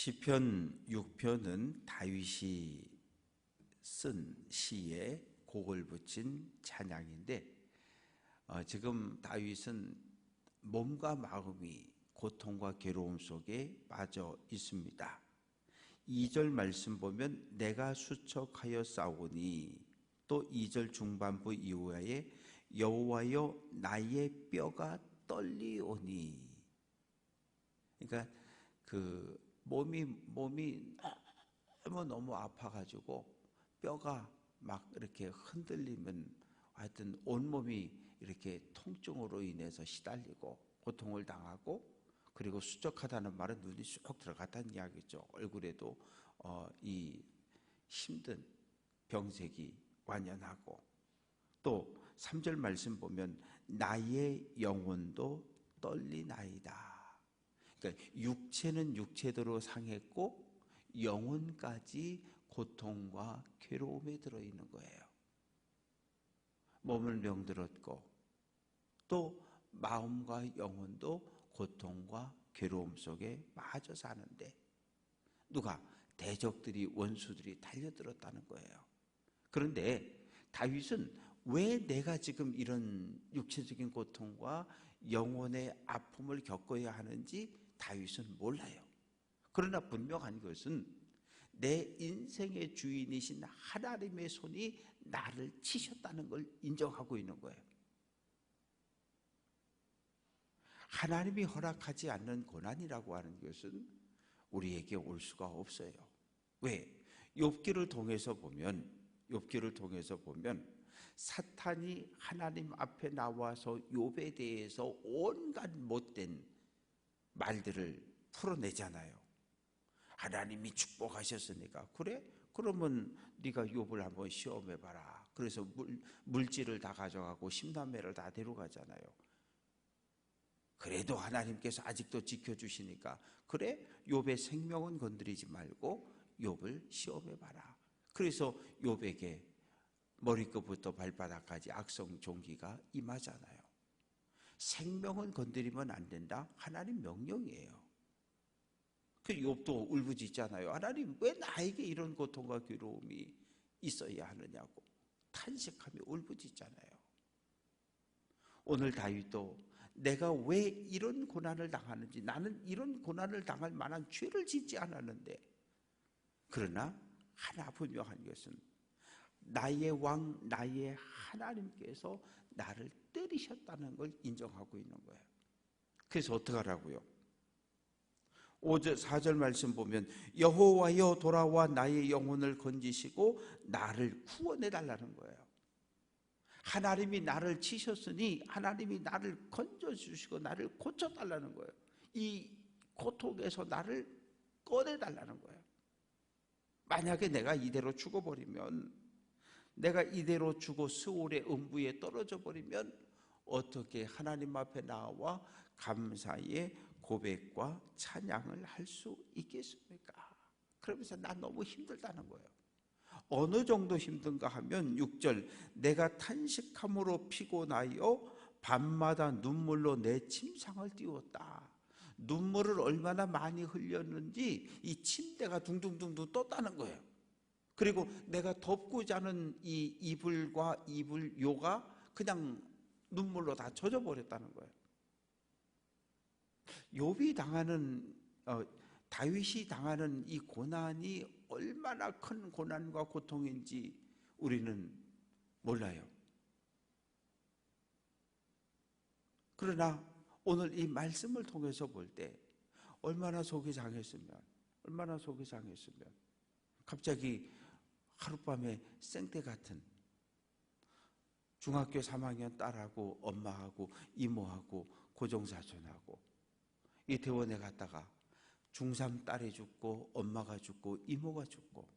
시편 6편은 다윗이 쓴 시에 곡을 붙인 찬양인데, 지금 다윗은 몸과 마음이 고통과 괴로움 속에 빠져 있습니다. 2절 말씀 보면 내가 수척하여 싸우니, 또 2절 중반부 이후에 여호와여 나의 뼈가 떨리오니. 그러니까 몸이 너무 아파가지고 뼈가 막 이렇게 흔들리면 하여튼 온몸이 이렇게 통증으로 인해서 시달리고 고통을 당하고, 그리고 수척하다는 말은 눈이 쑥 들어갔다는 이야기죠. 얼굴에도 이 힘든 병색이 완연하고, 또 3절 말씀 보면 나의 영혼도 떨리나이다. 그러니까 육체는 육체대로 상했고 영혼까지 고통과 괴로움에 들어있는 거예요. 몸을 병들었고 또 마음과 영혼도 고통과 괴로움 속에 빠져 사는데, 누가? 대적들이, 원수들이 달려들었다는 거예요. 그런데 다윗은 왜 내가 지금 이런 육체적인 고통과 영혼의 아픔을 겪어야 하는지 다윗은 몰라요. 그러나 분명한 것은 내 인생의 주인이신 하나님의 손이 나를 치셨다는 걸 인정하고 있는 거예요. 하나님이 허락하지 않는 고난이라고 하는 것은 우리에게 올 수가 없어요. 왜? 욥기를 통해서 보면 사탄이 하나님 앞에 나와서 욥에 대해서 온갖 못된 말들을 풀어내잖아요. 하나님이 축복하셨으니까, 그래? 그러면 네가 욥을 한번 시험해봐라. 그래서 물질을 다 가져가고 십남매를 다 데려가잖아요. 그래도 하나님께서 아직도 지켜주시니까, 그래? 욥의 생명은 건드리지 말고 욥을 시험해봐라. 그래서 욥에게 머리끝부터 발바닥까지 악성 종기가 임하잖아요. 생명은 건드리면 안 된다. 하나님 명령이에요. 그 욥도 울부짖잖아요. 하나님 왜 나에게 이런 고통과 괴로움이 있어야 하느냐고 탄식하며 울부짖잖아요. 오늘 다윗도 내가 왜 이런 고난을 당하는지, 나는 이런 고난을 당할 만한 죄를 짓지 않았는데, 그러나 하나 분명한 것은 나의 왕, 나의 하나님께서 나를 때리셨다는 걸 인정하고 있는 거예요. 그래서 어떡하라고요? 5절, 4절 말씀 보면 여호와여 돌아와 나의 영혼을 건지시고 나를 구원해 달라는 거예요. 하나님이 나를 치셨으니 하나님이 나를 건져주시고 나를 고쳐달라는 거예요. 이 고통에서 나를 꺼내달라는 거예요. 만약에 내가 이대로 죽어버리면, 내가 이대로 죽어 스올의 음부에 떨어져 버리면 어떻게 하나님 앞에 나와 감사의 고백과 찬양을 할 수 있겠습니까? 그러면서 난 너무 힘들다는 거예요. 어느 정도 힘든가 하면 6절 내가 탄식함으로 피곤하여 밤마다 눈물로 내 침상을 띄웠다. 눈물을 얼마나 많이 흘렸는지 이 침대가 둥둥둥둥 떴다는 거예요. 그리고 내가 덮고 자는 이 이불과 이불요가 그냥 눈물로 다 젖어버렸다는 거예요. 욥이 당하는, 다윗이 당하는 이 고난이 얼마나 큰 고난과 고통인지 우리는 몰라요. 그러나 오늘 이 말씀을 통해서 볼 때 얼마나 속이 상했으면 갑자기 하룻밤에 생떼 같은 중학교 3학년 딸하고 엄마하고 이모하고 고종사촌하고 이태원에 갔다가 중3 딸이 죽고 엄마가 죽고 이모가 죽고,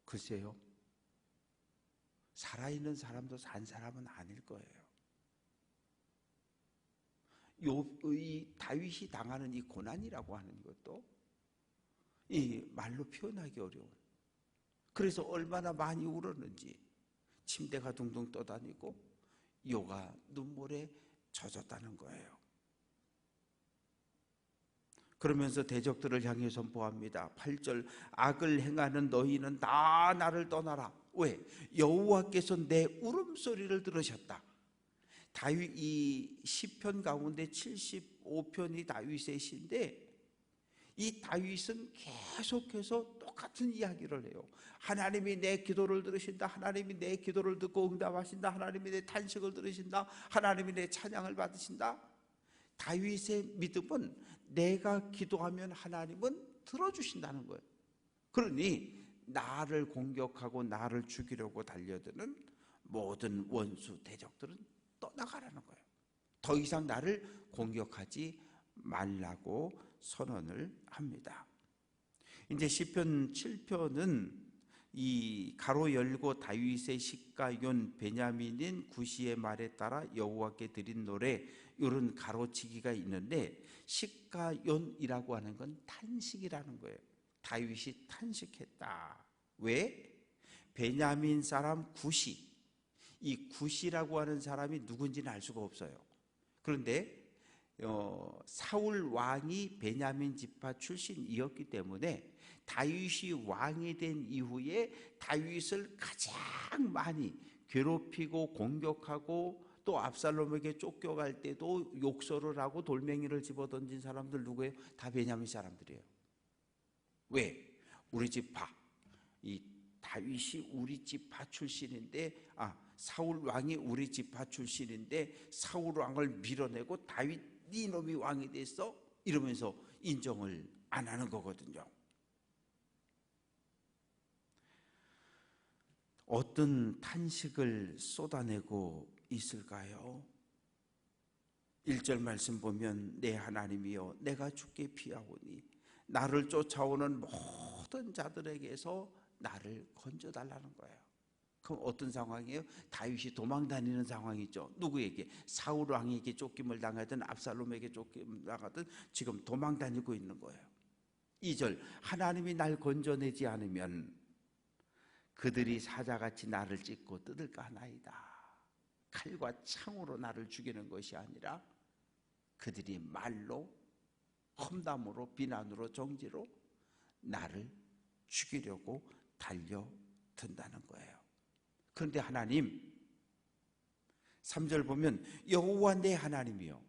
글쎄요, 살아있는 사람도 산 사람은 아닐 거예요. 이 다윗이 당하는 이 고난이라고 하는 것도 이 말로 표현하기 어려운, 그래서 얼마나 많이 울었는지 침대가 둥둥 떠다니고 요가 눈물에 젖었다는 거예요. 그러면서 대적들을 향해 선포합니다. 8절, 악을 행하는 너희는 다 나를 떠나라. 왜? 여호와께서 내 울음소리를 들으셨다. 다윗, 이 시편 가운데 75편이 다윗의 시인데, 이 다윗은 계속해서 똑같은 이야기를 해요. 하나님이 내 기도를 들으신다. 하나님이 내 기도를 듣고 응답하신다. 하나님이 내 탄식을 들으신다. 하나님이 내 찬양을 받으신다. 다윗의 믿음은 내가 기도하면 하나님은 들어주신다는 거예요. 그러니 나를 공격하고 나를 죽이려고 달려드는 모든 원수 대적들은 떠나가라는 거예요. 더 이상 나를 공격하지 말라고 선언을 합니다. 이제 시편 7편은 이 가로 열고 다윗의 시가yon 베냐민인 구시의 말에 따라 여호와께 드린 노래, 이런 가로치기가 있는데, 시가연이라고 하는 건 탄식이라는 거예요. 다윗이 탄식했다. 왜? 베냐민 사람 구시, 이 구시라고 하는 사람이 누군지는 알 수가 없어요. 그런데 사울 왕이 베냐민 지파 출신이었기 때문에 다윗이 왕이 된 이후에 다윗을 가장 많이 괴롭히고 공격하고, 또 압살롬에게 쫓겨갈 때도 욕설을 하고 돌멩이를 집어던진 사람들 누구예요? 다 베냐민 사람들이에요. 왜? 우리 지파, 이 다윗이 우리 지파 출신인데, 사울 왕이 우리 지파 출신인데 사울 왕을 밀어내고 다윗 이놈이 왕이 됐어? 이러면서 인정을 안 하는 거거든요. 어떤 탄식을 쏟아내고 있을까요? 1절 말씀 보면, 내 하나님이여 내가 주께 피하오니 나를 쫓아오는 모든 자들에게서 나를 건져달라는 거예요. 그럼 어떤 상황이에요? 다윗이 도망다니는 상황이죠. 누구에게? 사울 왕에게 쫓김을 당하든 압살롬에게 쫓김을 당하든 지금 도망다니고 있는 거예요. 2절, 하나님이 날 건져내지 않으면 그들이 사자같이 나를 찢고 뜯을까 하나이다. 칼과 창으로 나를 죽이는 것이 아니라 그들이 말로, 험담으로, 비난으로, 정죄로 나를 죽이려고 달려든다는 거예요. 그런데 하나님, 3절 보면 여호와 내 하나님이여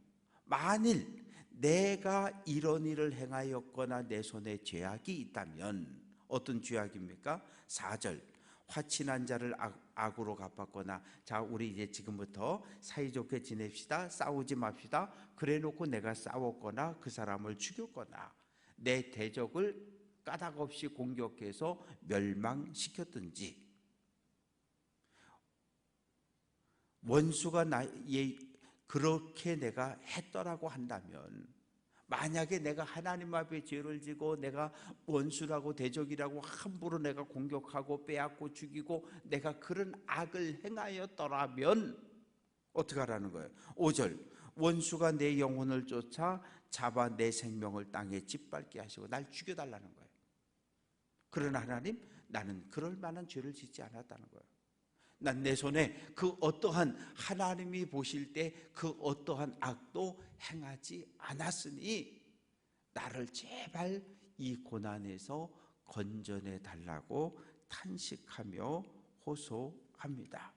만일 내가 이런 일을 행하였거나 내 손에 죄악이 있다면, 어떤 죄악입니까? 4절, 화친한 자를 악으로 갚았거나, 자 우리 이제 지금부터 사이좋게 지냅시다, 싸우지 맙시다, 그래 놓고 내가 싸웠거나 그 사람을 죽였거나 내 대적을 까닭없이 공격해서 멸망시켰든지, 원수가 그렇게 내가 했더라고 한다면, 만약에 내가 하나님 앞에 죄를 지고 내가 원수라고 대적이라고 함부로 내가 공격하고 빼앗고 죽이고 내가 그런 악을 행하였더라면 어떻게 하라는 거예요? 5절, 원수가 내 영혼을 쫓아 잡아 내 생명을 땅에 짓밟게 하시고 날 죽여달라는 거예요. 그러나 하나님, 나는 그럴 만한 죄를 짓지 않았다는 거예요. 난 내 손에 그 어떠한, 하나님이 보실 때 그 어떠한 악도 행하지 않았으니 나를 제발 이 고난에서 건져내 달라고 탄식하며 호소합니다.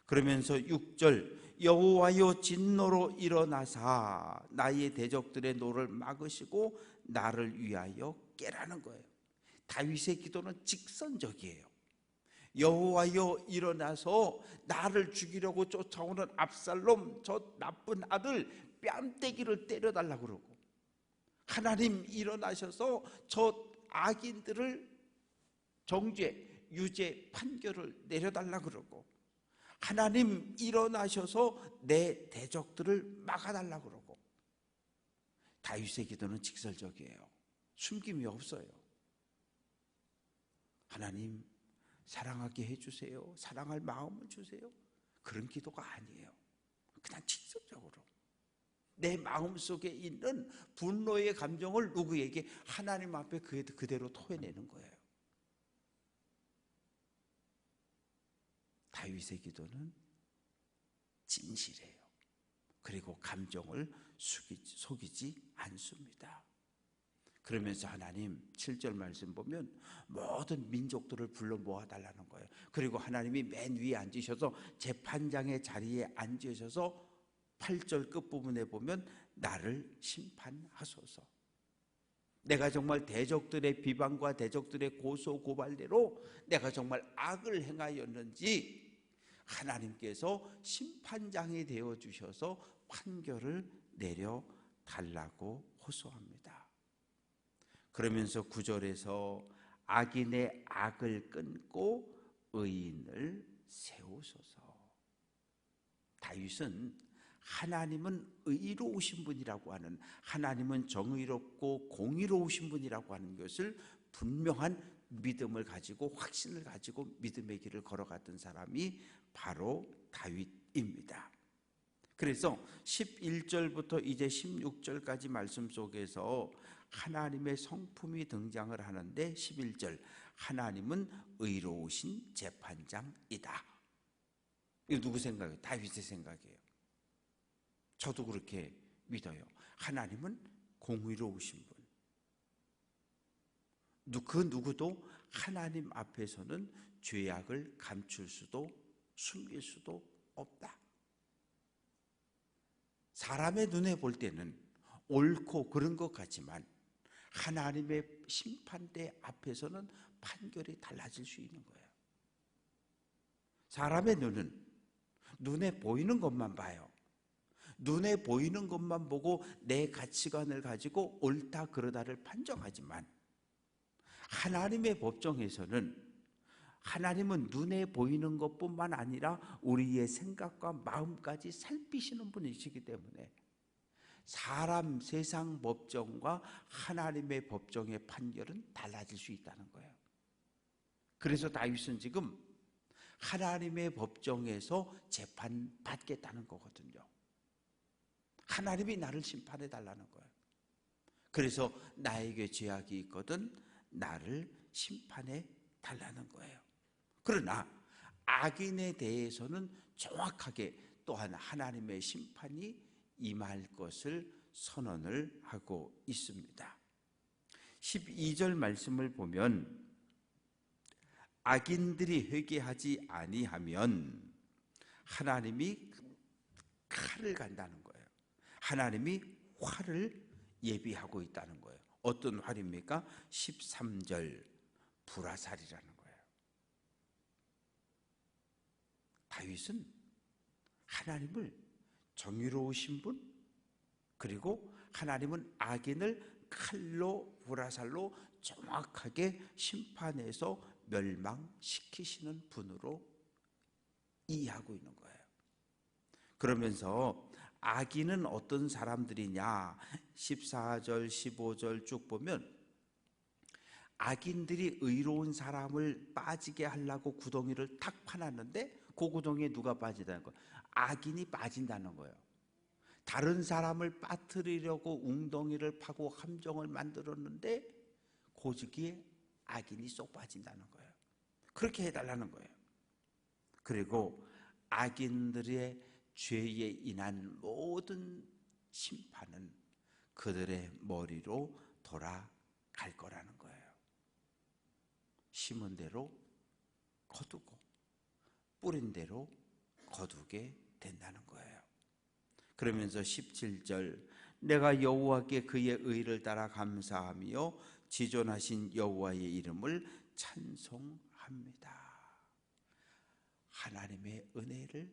그러면서 6절, 여호와여 진노로 일어나사 나의 대적들의 노를 막으시고 나를 위하여 깨라는 거예요. 다윗의 기도는 직선적이에요. 여호와여 일어나서 나를 죽이려고 쫓아오는 압살롬, 저 나쁜 아들 뺨때기를 때려달라고 그러고, 하나님 일어나셔서 저 악인들을 정죄, 유죄, 판결을 내려달라고 그러고, 하나님 일어나셔서 내 대적들을 막아달라고 그러고. 다윗의 기도는 직설적이에요. 숨김이 없어요. 하나님 사랑하게 해주세요, 사랑할 마음을 주세요, 그런 기도가 아니에요. 그냥 직접적으로 내 마음속에 있는 분노의 감정을 누구에게? 하나님 앞에 그대로 토해내는 거예요. 다윗의 기도는 진실해요. 그리고 감정을 속이지 않습니다. 그러면서 하나님 7절 말씀 보면 모든 민족들을 불러 모아달라는 거예요. 그리고 하나님이 맨 위에 앉으셔서 재판장의 자리에 앉으셔서 8절 끝부분에 보면 나를 심판하소서. 내가 정말 대적들의 비방과 대적들의 고소 고발대로 내가 정말 악을 행하였는지 하나님께서 심판장이 되어 주셔서 판결을 내려 달라고 호소합니다. 그러면서 9절에서 악인의 악을 끊고 의인을 세우소서. 다윗은 하나님은 의로우신 분이라고 하는, 하나님은 정의롭고 공의로우신 분이라고 하는 것을 분명한 믿음을 가지고 확신을 가지고 믿음의 길을 걸어갔던 사람이 바로 다윗입니다. 그래서 11절부터 이제 16절까지 말씀 속에서 하나님의 성품이 등장을 하는데 11절 하나님은 의로우신 재판장이다. 이거 누구 생각이에요? 다윗의 생각이에요. 저도 그렇게 믿어요. 하나님은 공의로우신 분. 그 누구도 하나님 앞에서는 죄악을 감출 수도 숨길 수도 없다. 사람의 눈에 볼 때는 옳고 그런 것 같지만 하나님의 심판대 앞에서는 판결이 달라질 수 있는 거예요. 사람의 눈에 보이는 것만 봐요. 눈에 보이는 것만 보고 내 가치관을 가지고 옳다 그러다를 판정하지만 하나님의 법정에서는 하나님은 눈에 보이는 것뿐만 아니라 우리의 생각과 마음까지 살피시는 분이시기 때문에 사람 세상 법정과 하나님의 법정의 판결은 달라질 수 있다는 거예요. 그래서 다윗은 지금 하나님의 법정에서 재판받겠다는 거거든요. 하나님이 나를 심판해 달라는 거예요. 그래서 나에게 죄악이 있거든 나를 심판해 달라는 거예요. 그러나 악인에 대해서는 정확하게 또한 하나님의 심판이 임할 것을 선언을 하고 있습니다. 12절 말씀을 보면 악인들이 회개하지 아니하면 하나님이 칼을 간다는 거예요. 하나님이 화를 예비하고 있다는 거예요. 어떤 화입니까? 13절 불화살이라는 거예요. 다윗은 하나님을 정의로우신 분, 그리고 하나님은 악인을 칼로 불화살로 정확하게 심판해서 멸망시키시는 분으로 이해하고 있는 거예요. 그러면서 악인은 어떤 사람들이냐 14절 15절 쭉 보면 악인들이 의로운 사람을 빠지게 하려고 구덩이를 탁 파놨는데 그 구덩이에 누가 빠지다는 거예요? 악인이 빠진다는 거예요. 다른 사람을 빠뜨리려고 웅덩이를 파고 함정을 만들었는데 거기에 악인이 쏙 빠진다는 거예요. 그렇게 해달라는 거예요. 그리고 악인들의 죄에 인한 모든 심판은 그들의 머리로 돌아갈 거라는 거예요. 심은 대로 거두고 뿌린 대로 거두게 된다는 거예요. 그러면서 17절 내가 여호와께 그의 의를 따라 감사하며 지존하신 여호와의 이름을 찬송합니다. 하나님의 은혜를,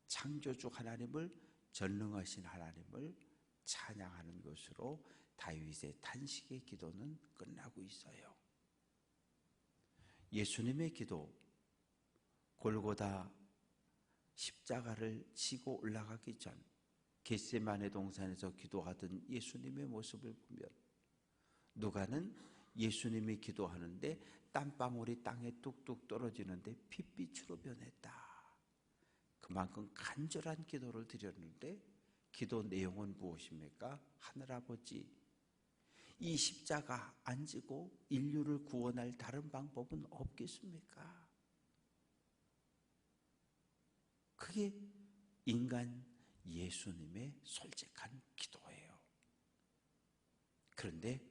창조주 하나님을, 전능하신 하나님을 찬양하는 것으로 다윗의 탄식의 기도는 끝나고 있어요. 예수님의 기도, 골고다 십자가를 지고 올라가기 전 겟세마네 동산에서 기도하던 예수님의 모습을 보면 누가는 예수님이 기도하는데 땀방울이 땅에 뚝뚝 떨어지는데 핏빛으로 변했다. 그만큼 간절한 기도를 드렸는데 기도 내용은 무엇입니까? 하늘아버지, 이 십자가 안 지고 인류를 구원할 다른 방법은 없겠습니까? 그게 인간 예수님의 솔직한 기도예요. 그런데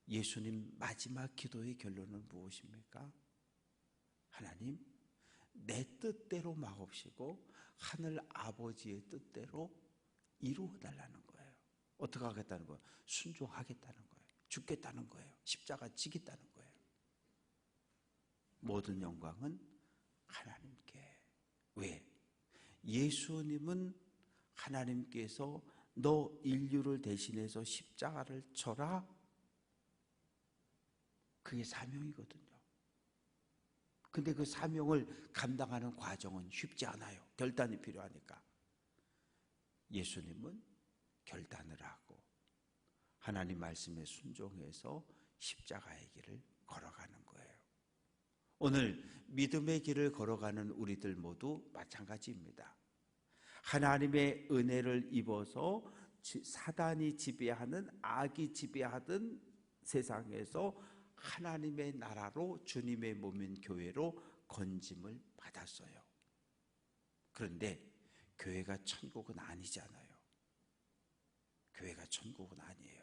예수님 마지막 기도의 결론은 무엇입니까? 하나님, 내 뜻대로 마옵시고 하늘 아버지의 뜻대로 이루어 달라는 거예요. 어떻게 하겠다는 거예요? 순종하겠다는 거예요. 죽겠다는 거예요. 십자가 지겠다는 거예요. 모든 영광은 하나님께. 왜? 예수님은 하나님께서 너 인류를 대신해서 십자가를 쳐라, 그게 사명이거든요. 근데 그 사명을 감당하는 과정은 쉽지 않아요. 결단이 필요하니까. 예수님은 결단을 하고 하나님 말씀에 순종해서 십자가의 길을 걸어가는 거예요. 오늘 믿음의 길을 걸어가는 우리들 모두 마찬가지입니다. 하나님의 은혜를 입어서 사단이 지배하는, 악이 지배하던 세상에서 하나님의 나라로, 주님의 몸인 교회로 건짐을 받았어요. 그런데 교회가 천국은 아니잖아요. 교회가 천국은 아니에요.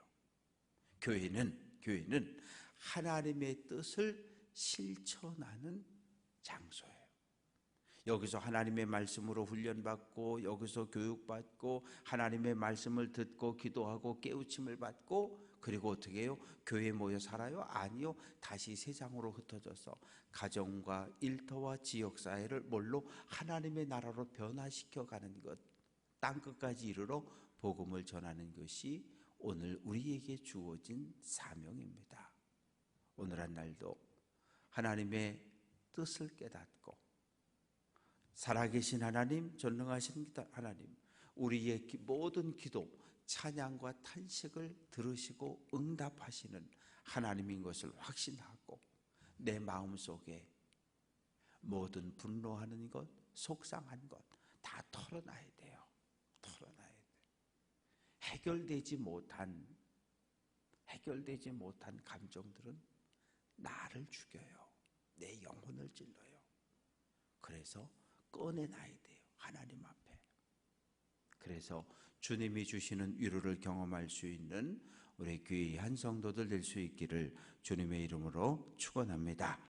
교회는 하나님의 뜻을 실천하는 장소예요. 여기서 하나님의 말씀으로 훈련받고, 여기서 교육받고, 하나님의 말씀을 듣고 기도하고 깨우침을 받고, 그리고 어떻게 해요? 교회에 모여 살아요? 아니요. 다시 세상으로 흩어져서 가정과 일터와 지역사회를 뭘로? 하나님의 나라로 변화시켜가는 것, 땅끝까지 이르러 복음을 전하는 것이 오늘 우리에게 주어진 사명입니다. 오늘 한 날도 하나님의 뜻을 깨닫고, 살아계신 하나님, 전능하신 하나님, 우리의 모든 기도, 찬양과 탄식을 들으시고 응답하시는 하나님인 것을 확신하고, 내 마음속에 모든 분노하는 것, 속상한 것 다 털어놔야 돼요. 털어놔야 돼요. 해결되지 못한 감정들은 나를 죽여요. 내 영혼을 찔러요. 그래서 꺼내놔야 돼요. 하나님 앞에. 그래서 주님이 주시는 위로를 경험할 수 있는 우리 귀한 성도들 될 수 있기를 주님의 이름으로 축원합니다.